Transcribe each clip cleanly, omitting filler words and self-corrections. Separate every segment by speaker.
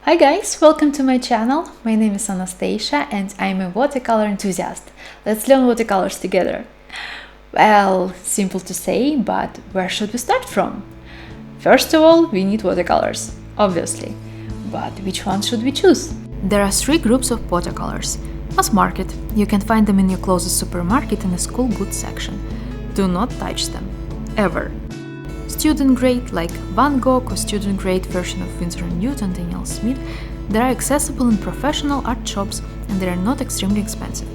Speaker 1: Hi guys, welcome to my channel. My name is Anastasiia and I'm a watercolor enthusiast. Let's learn watercolors together. Well, simple to say, but where should we start from? First of all, we need watercolors, obviously. But which one should we choose? There are three groups of watercolors. Mass market. You can find them in your closest supermarket in the school goods section. Do not touch them. Ever. Student grade, like Van Gogh, or student grade version of Winsor & Newton, Daniel Smith, they are accessible in professional art shops and they are not extremely expensive.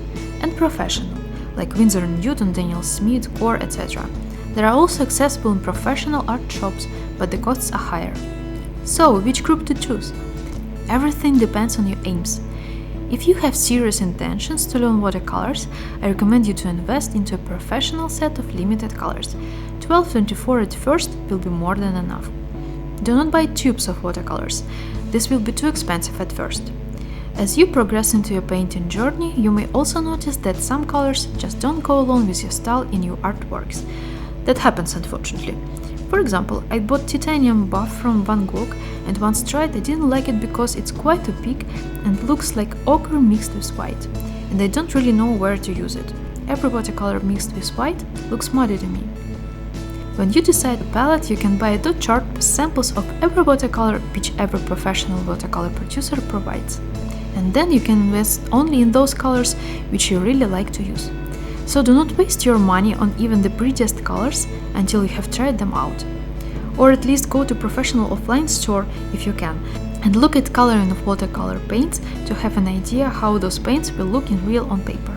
Speaker 1: And professional, like Winsor & Newton, Daniel Smith, Core, etc. They are also accessible in professional art shops, but the costs are higher. So, which group to choose? Everything depends on your aims. If you have serious intentions to learn watercolors, I recommend you to invest into a professional set of limited colors. 12-24 at first will be more than enough. Do not buy tubes of watercolors. This will be too expensive at first. As you progress into your painting journey, you may also notice that some colors just don't go along with your style in your artworks. That happens, unfortunately. For example, I bought titanium buff from Van Gogh and once tried I didn't like it because it's quite opaque and looks like ochre mixed with white. And I don't really know where to use it. Every watercolor mixed with white looks muddy to me. When you decide a palette, you can buy a dot chart with samples of every watercolor which every professional watercolor producer provides. And then you can invest only in those colors which you really like to use. So do not waste your money on even the prettiest colors until you have tried them out. Or at least go to professional offline store if you can, and look at coloring of watercolor paints to have an idea how those paints will look in real on paper.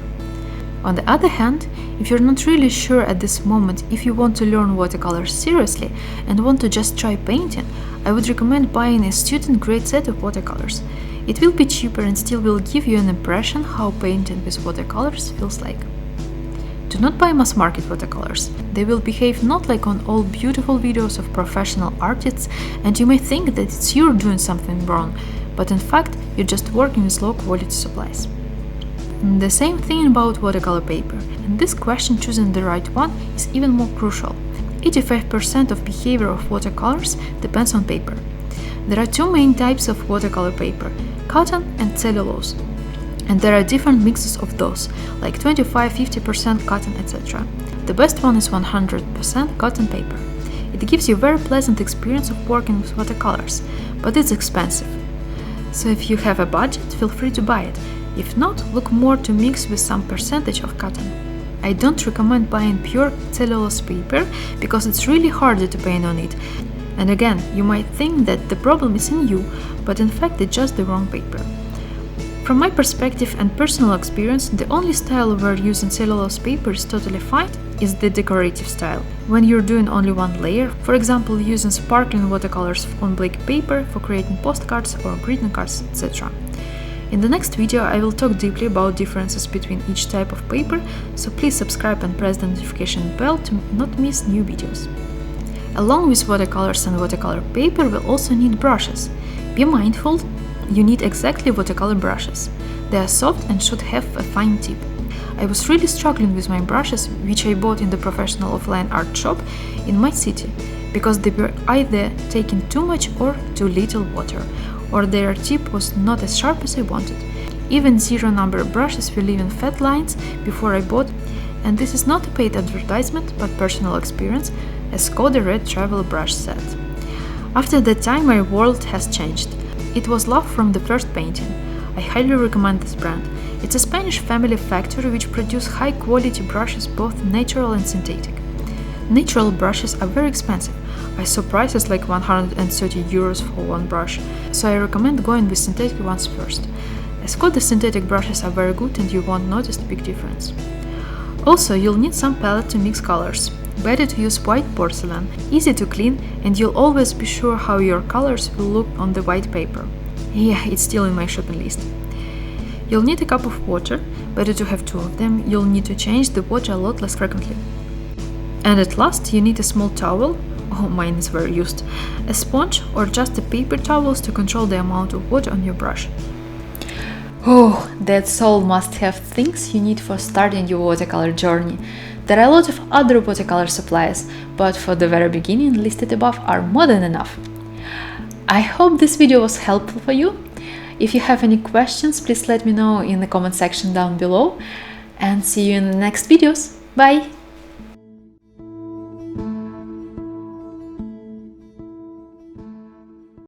Speaker 1: On the other hand, if you're not really sure at this moment if you want to learn watercolors seriously and want to just try painting, I would recommend buying a student-grade set of watercolors. It will be cheaper and still will give you an impression how painting with watercolors feels like. Do not buy mass-market watercolors. They will behave not like on all beautiful videos of professional artists, and you may think that it's you doing something wrong, but in fact, you're just working with low-quality supplies. The same thing about watercolor paper. In this question, choosing the right one is even more crucial. 85% of behavior of watercolors depends on paper. There are two main types of watercolor paper, cotton and cellulose. And there are different mixes of those, like 25-50% cotton, etc. The best one is 100% cotton paper. It gives you a very pleasant experience of working with watercolors, but it's expensive. So if you have a budget, feel free to buy it. If not, look more to mix with some percentage of cotton. I don't recommend buying pure cellulose paper because it's really harder to paint on it. And again, you might think that the problem is in you, but in fact it's just the wrong paper. From my perspective and personal experience, the only style where using cellulose paper is totally fine is the decorative style. When you're doing only one layer, for example using sparkling watercolors on black paper for creating postcards or greeting cards, etc. In the next video I will talk deeply about differences between each type of paper, so please subscribe and press the notification bell to not miss new videos. Along with watercolors and watercolor paper, we'll also need brushes. Be mindful, you need exactly watercolor brushes. They are soft and should have a fine tip. I was really struggling with my brushes, which I bought in the professional offline art shop in my city, because they were either taking too much or too little water, or their tip was not as sharp as I wanted. Even zero number brushes were leaving fat lines before I bought, and this is not a paid advertisement but personal experience, as Skoda Red Travel Brush said. After that time my world has changed. It was love from the first painting. I highly recommend this brand. It's a Spanish family factory which produce high-quality brushes, both natural and synthetic. Natural brushes are very expensive. I saw prices like 130 euros for one brush, so I recommend going with synthetic ones first. As the synthetic brushes are very good and you won't notice the big difference. Also, you'll need some palette to mix colors. Better to use white porcelain, easy to clean, and you'll always be sure how your colors will look on the white paper. Yeah, it's still in my shopping list. You'll need a cup of water, better to have two of them, you'll need to change the water a lot less frequently. And at last, you need a small towel, oh mine is very used, a sponge or just a paper towels to control the amount of water on your brush. Oh, that's all must-have things you need for starting your watercolor journey. There are a lot of other watercolor supplies, but for the very beginning listed above are more than enough. I hope this video was helpful for you. If you have any questions, please let me know in the comment section down below, and see you in the next videos. Bye!